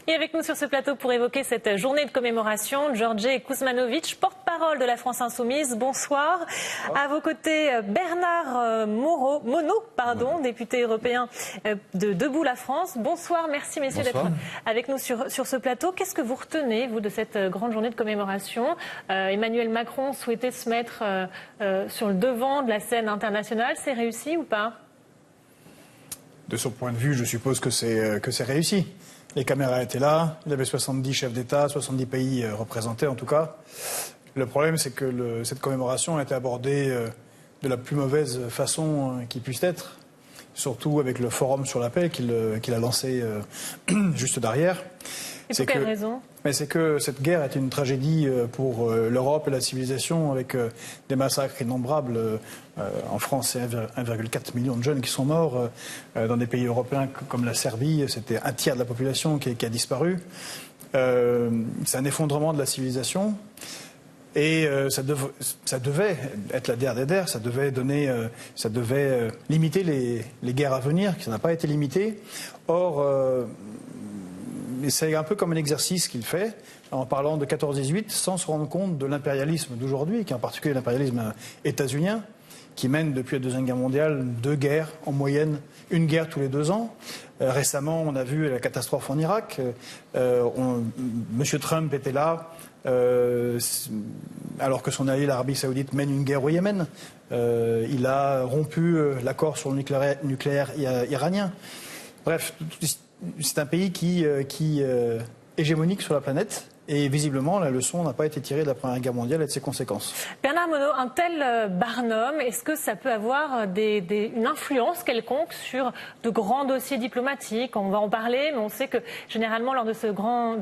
Et avec nous sur ce plateau pour évoquer cette journée de commémoration, Georges Kuzmanovic, porte-parole de la France Insoumise. Bonsoir. À vos côtés, Bernard Monod, député européen de Debout la France. Bonsoir, merci messieurs d'être avec nous sur ce plateau. Qu'est-ce que vous retenez, vous, de cette grande journée de commémoration? Emmanuel Macron souhaitait se mettre sur le devant de la scène internationale. C'est réussi ou pas? De son point de vue, je suppose que c'est réussi. Les caméras étaient là, il y avait 70 chefs d'État, 70 pays représentés en tout cas. Le problème, c'est que cette commémoration a été abordée de la plus mauvaise façon qui puisse être, surtout avec le forum sur la paix qu'il a lancé juste derrière. Et pour quelle raison? Mais c'est que cette guerre est une tragédie pour l'Europe et la civilisation, avec des massacres innombrables. En France, c'est 1,4 million de jeunes qui sont morts. Dans des pays européens comme la Serbie, c'était un tiers de la population qui a disparu. C'est un effondrement de la civilisation. Et ça devait être la der des der, ça devait limiter les guerres à venir, qui n'a pas été limité. Or, c'est un peu comme un exercice qu'il fait, en parlant de 14-18, sans se rendre compte de l'impérialisme d'aujourd'hui, qui est en particulier l'impérialisme états-unien, qui mène depuis la Deuxième Guerre mondiale 2 guerres en moyenne, une guerre tous les 2 ans. Récemment, on a vu la catastrophe en Irak. Monsieur Trump était là, alors que son allié, l'Arabie Saoudite, mène une guerre au Yémen. Il a rompu l'accord sur le nucléaire iranien. Bref, c'est un pays qui est hégémonique sur la planète. Et visiblement, la leçon n'a pas été tirée de la Première Guerre mondiale et de ses conséquences. Bernard Monod, un tel Barnum, est-ce que ça peut avoir une influence quelconque sur de grands dossiers diplomatiques? On va en parler, mais on sait que généralement, lors de ces grands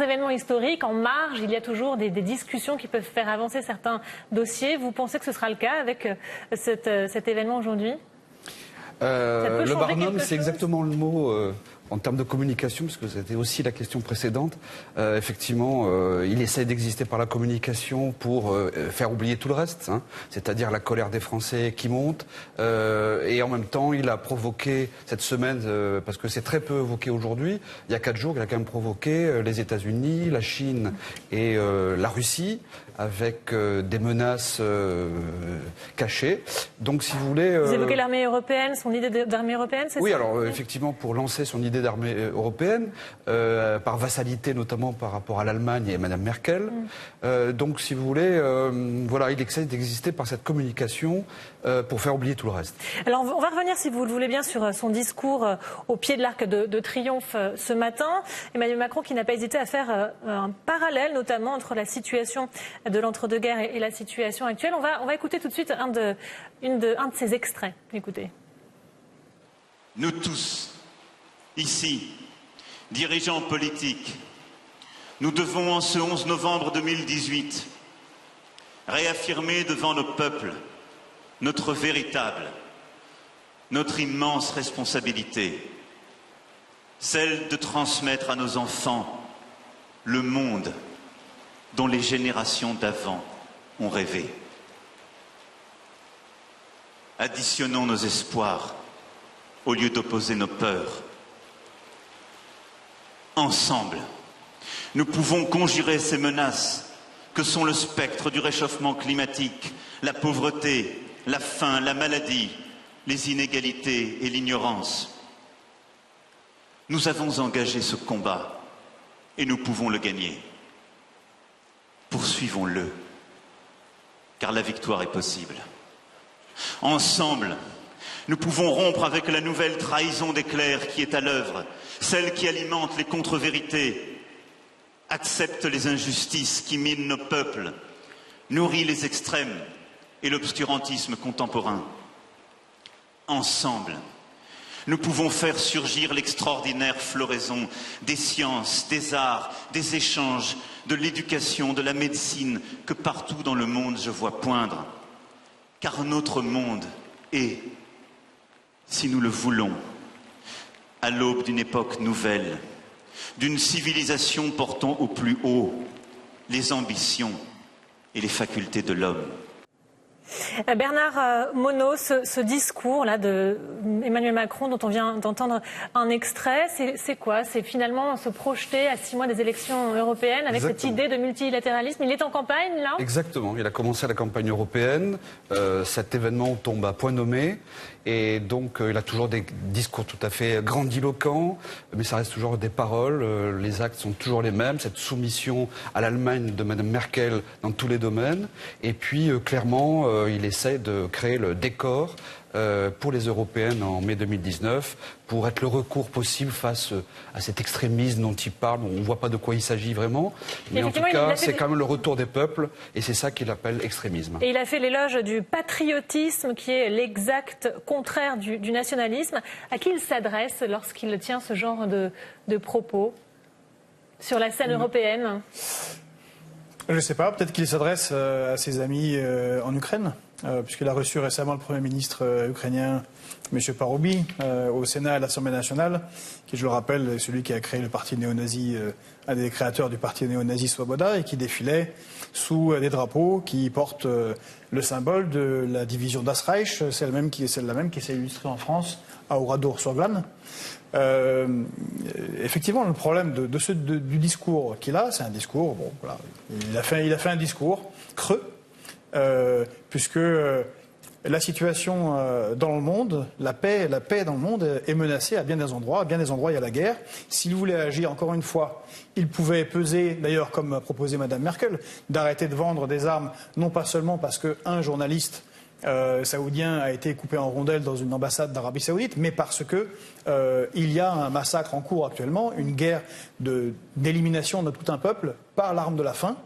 événements historiques, en marge, il y a toujours des discussions qui peuvent faire avancer certains dossiers. Vous pensez que ce sera le cas avec cet événement aujourd'hui? Le Barnum, c'est exactement le mot en termes de communication, parce que c'était aussi la question précédente. Effectivement, il essaie d'exister par la communication pour faire oublier tout le reste, hein, c'est-à-dire la colère des Français qui monte. Et en même temps, il a provoqué cette semaine, parce que c'est très peu évoqué aujourd'hui, il y a 4 jours, il a quand même provoqué les États-Unis, la Chine et la Russie, avec des menaces cachées. Donc, si vous voulez... Vous évoquez l'armée européenne, son idée d'armée européenne, c'est ça? Oui, alors effectivement, pour lancer son idée d'armée européenne, par vassalité notamment par rapport à l'Allemagne et Mme Merkel. Donc, si vous voulez, voilà, il essaie d'exister par cette communication pour faire oublier tout le reste. Alors, on va revenir, si vous le voulez bien, sur son discours au pied de l'Arc de Triomphe ce matin. Emmanuel Macron qui n'a pas hésité à faire un parallèle, notamment entre la situation de l'entre-deux-guerres et la situation actuelle. On va écouter tout de suite un de ces extraits. Écoutez. Nous tous, ici, dirigeants politiques, nous devons en ce 11 novembre 2018 réaffirmer devant nos peuples notre véritable, notre immense responsabilité, celle de transmettre à nos enfants le monde dont les générations d'avant ont rêvé. Additionnons nos espoirs au lieu d'opposer nos peurs. Ensemble, nous pouvons conjurer ces menaces que sont le spectre du réchauffement climatique, la pauvreté, la faim, la maladie, les inégalités et l'ignorance. Nous avons engagé ce combat et nous pouvons le gagner. Poursuivons-le, car la victoire est possible. Ensemble, nous pouvons rompre avec la nouvelle trahison des clercs qui est à l'œuvre, celle qui alimente les contre-vérités, accepte les injustices qui minent nos peuples, nourrit les extrêmes et l'obscurantisme contemporain. Ensemble, nous pouvons faire surgir l'extraordinaire floraison des sciences, des arts, des échanges, de l'éducation, de la médecine, que partout dans le monde je vois poindre. Car notre monde est, si nous le voulons, à l'aube d'une époque nouvelle, d'une civilisation portant au plus haut les ambitions et les facultés de l'homme. Bernard Monod, ce discours-là de Emmanuel Macron dont on vient d'entendre un extrait, c'est quoi? C'est finalement se projeter à 6 mois des élections européennes avec cette idée de multilatéralisme. Il est en campagne, là? Exactement. Il a commencé la campagne européenne. Cet événement tombe à point nommé. Et donc, il a toujours des discours tout à fait grandiloquents, mais ça reste toujours des paroles. Les actes sont toujours les mêmes. Cette soumission à l'Allemagne de Mme Merkel dans tous les domaines. Et puis, clairement, il essaie de créer le décor pour les européennes en mai 2019, pour être le recours possible face à cet extrémisme dont il parle. On ne voit pas de quoi il s'agit vraiment, mais en tout cas, c'est quand même le retour des peuples, et c'est ça qu'il appelle extrémisme. Et il a fait l'éloge du patriotisme, qui est l'exact contraire du nationalisme. À qui il s'adresse lorsqu'il tient ce genre de propos sur la scène européenne? Je ne sais pas, peut-être qu'il s'adresse à ses amis en Ukraine, puisqu'il a reçu récemment le Premier ministre ukrainien, M. Paroubi, au Sénat et à l'Assemblée nationale, qui, je le rappelle, est celui qui a créé le parti néo-nazi, un des créateurs du parti néo-nazi Svoboda, et qui défilait sous des drapeaux qui portent le symbole de la division Das Reich, celle-là même qui s'est illustrée en France, à Oradour-sur-Glane. Effectivement, le problème du discours qu'il a, c'est un discours, bon, voilà, il a fait un discours creux, puisque la situation dans le monde, la paix dans le monde est menacée à bien des endroits. À bien des endroits, il y a la guerre. S'il voulait agir, encore une fois, il pouvait peser, d'ailleurs, comme a proposé Mme Merkel, d'arrêter de vendre des armes, non pas seulement parce qu'un journaliste saoudien a été coupé en rondelles dans une ambassade d'Arabie Saoudite, mais parce que il y a un massacre en cours actuellement, une guerre d'élimination de tout un peuple par l'arme de la faim.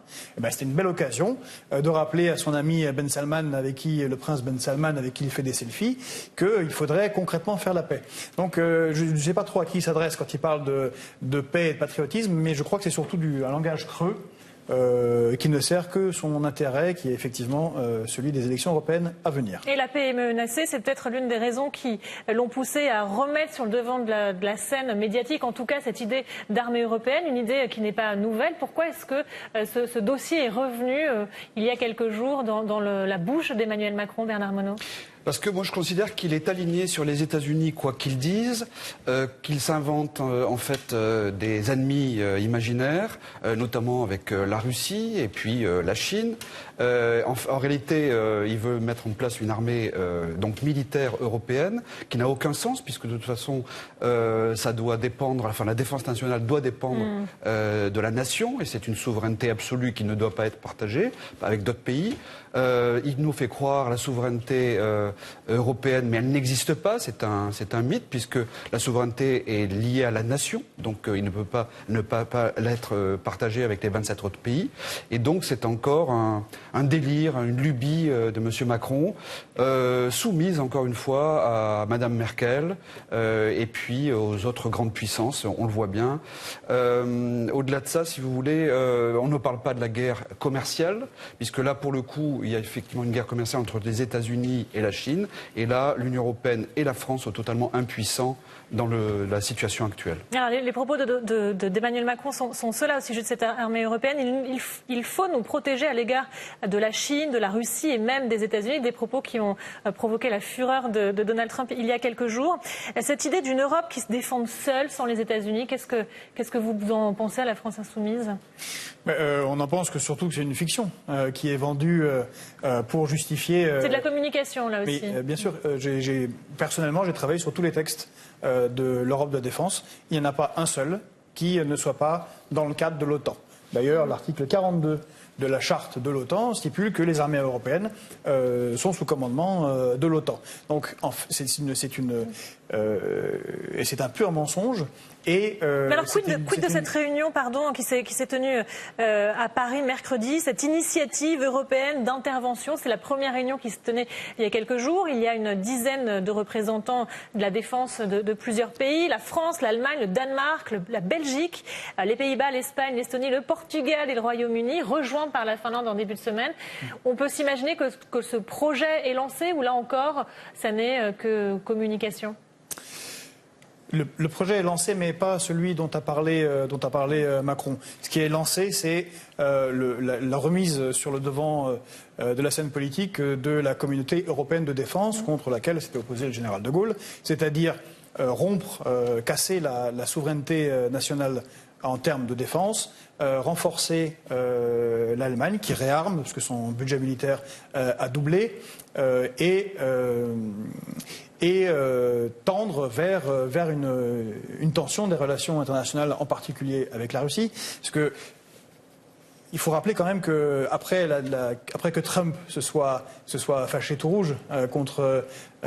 C'était une belle occasion de rappeler à son ami Ben Salman, le prince Ben Salman, avec qui il fait des selfies, qu'il faudrait concrètement faire la paix. Donc je ne sais pas trop à qui il s'adresse quand il parle de paix et de patriotisme, mais je crois que c'est surtout un langage creux. Qui ne sert que son intérêt, qui est effectivement celui des élections européennes à venir. Et la paix est menacée, c'est peut-être l'une des raisons qui l'ont poussé à remettre sur le devant de la scène médiatique, en tout cas cette idée d'armée européenne, une idée qui n'est pas nouvelle. Pourquoi est-ce que ce dossier est revenu il y a quelques jours dans la bouche d'Emmanuel Macron, Bernard Monod? Parce que moi je considère qu'il est aligné sur les États-Unis, quoi qu'ils disent, qu'ils s'inventent en fait des ennemis imaginaires, notamment avec la Russie et puis la Chine. En réalité, il veut mettre en place une armée donc militaire européenne qui n'a aucun sens, puisque de toute façon, ça doit dépendre, enfin la défense nationale doit dépendre de la nation, et c'est une souveraineté absolue qui ne doit pas être partagée avec d'autres pays. Il nous fait croire la souveraineté européenne, mais elle n'existe pas, c'est un mythe, puisque la souveraineté est liée à la nation, donc il ne peut pas ne pas l'être partagé avec les 27 autres pays. Et donc c'est encore un délire, une lubie de M. Macron, soumise encore une fois à Mme Merkel et puis aux autres grandes puissances, on le voit bien. Au-delà de ça, si vous voulez, on ne parle pas de la guerre commerciale, puisque là, pour le coup, il y a effectivement une guerre commerciale entre les États-Unis et la Chine. Et là, l'Union européenne et la France sont totalement impuissants dans la situation actuelle. Alors, les propos d'Emmanuel Macron sont ceux-là au sujet de cette armée européenne. Il faut nous protéger à l'égard de la Chine, de la Russie et même des États-Unis, des propos qui ont provoqué la fureur de Donald Trump il y a quelques jours. Cette idée d'une Europe qui se défende seule sans les États-Unis, qu'est-ce que vous en pensez à la France insoumise? On en pense surtout que c'est une fiction qui est vendue pour justifier... C'est de la communication, là aussi. Mais, bien sûr, personnellement, j'ai travaillé sur tous les textes de l'Europe de la défense. Il n'y en a pas un seul qui ne soit pas dans le cadre de l'OTAN. D'ailleurs, l'article 42 de la charte de l'OTAN stipule que les armées européennes sont sous commandement de l'OTAN. Donc c'est un pur mensonge. Mais alors, quid de cette réunion, qui s'est tenue à Paris mercredi, cette initiative européenne d'intervention? C'est la première réunion qui se tenait il y a quelques jours. Il y a une dizaine de représentants de la défense de plusieurs pays, la France, l'Allemagne, le Danemark, la Belgique, les Pays-Bas, l'Espagne, l'Estonie, le Portugal et le Royaume-Uni, rejoints par la Finlande en début de semaine. On peut s'imaginer que ce projet est lancé, ou là encore, ça n'est que communication? Le projet est lancé, mais pas celui dont a parlé Macron. Ce qui est lancé, c'est la remise sur le devant de la scène politique de la communauté européenne de défense contre laquelle s'était opposé le général de Gaulle, c'est-à-dire casser la souveraineté nationale en termes de défense, renforcer l'Allemagne qui réarme, parce que son budget militaire a doublé, et tendre vers une tension des relations internationales, en particulier avec la Russie. Parce que il faut rappeler quand même qu'après que Trump se soit fâché tout rouge contre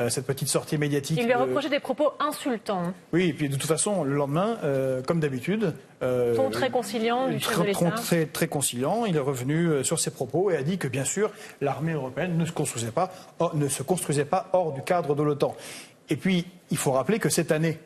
cette petite sortie médiatique... Il lui a reproché des propos insultants. Oui, et puis de toute façon, le lendemain, comme d'habitude... Ton très conciliant du chef de l'État. Très conciliant, il est revenu sur ses propos et a dit que, bien sûr, l'armée européenne ne se construisait pas hors du cadre de l'OTAN. Et puis, il faut rappeler que cette année...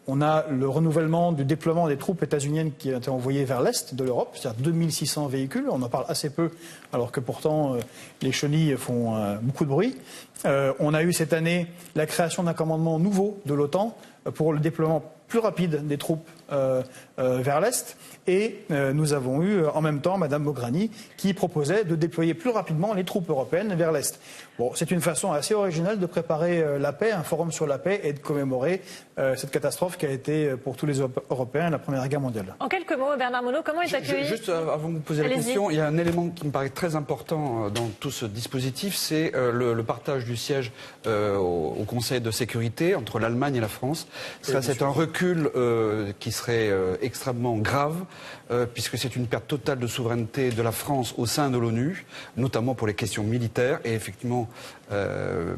on a le renouvellement du déploiement des troupes états-uniennes qui ont été envoyées vers l'Est de l'Europe, c'est-à-dire 2600 véhicules. On en parle assez peu, alors que pourtant les chenilles font beaucoup de bruit. On a eu cette année la création d'un commandement nouveau de l'OTAN pour le déploiement plus rapide des troupes vers l'Est. Et nous avons eu en même temps Mme Mogherini qui proposait de déployer plus rapidement les troupes européennes vers l'Est. Bon, c'est une façon assez originale de préparer la paix, un forum sur la paix et de commémorer cette catastrophe qui a été pour tous les Européens la Première Guerre mondiale. En quelques mots, Bernard Monod, comment est accueilli? Juste avant de vous poser la question, il y a un élément qui me paraît très important dans tout ce dispositif, c'est le partage du siège au Conseil de sécurité entre l'Allemagne et la France. C'est un recul qui serait extrêmement grave, puisque c'est une perte totale de souveraineté de la France au sein de l'ONU, notamment pour les questions militaires. Et effectivement,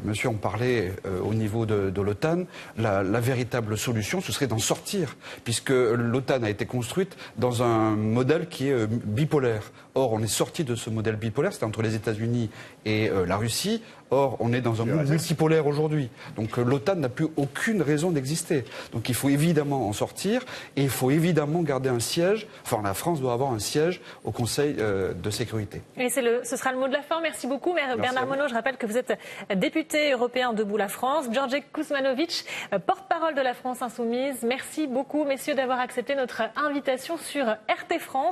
monsieur en parlait au niveau de l'OTAN, la véritable solution, ce serait d'en sortir, puisque l'OTAN a été construite dans un modèle qui est bipolaire. Or, on est sorti de ce modèle bipolaire, c'était entre les États-Unis et la Russie. Or, on est dans un monde multipolaire aujourd'hui. Donc l'OTAN n'a plus aucune raison d'exister. Donc il faut évidemment en sortir et il faut évidemment garder un siège. Enfin, la France doit avoir un siège au Conseil de sécurité. Et ce sera le mot de la fin. Merci beaucoup, Bernard Monod. Je rappelle que vous êtes député européen Debout la France. Đorđe Kuzmanović, porte-parole de la France Insoumise. Merci beaucoup, messieurs, d'avoir accepté notre invitation sur RT France.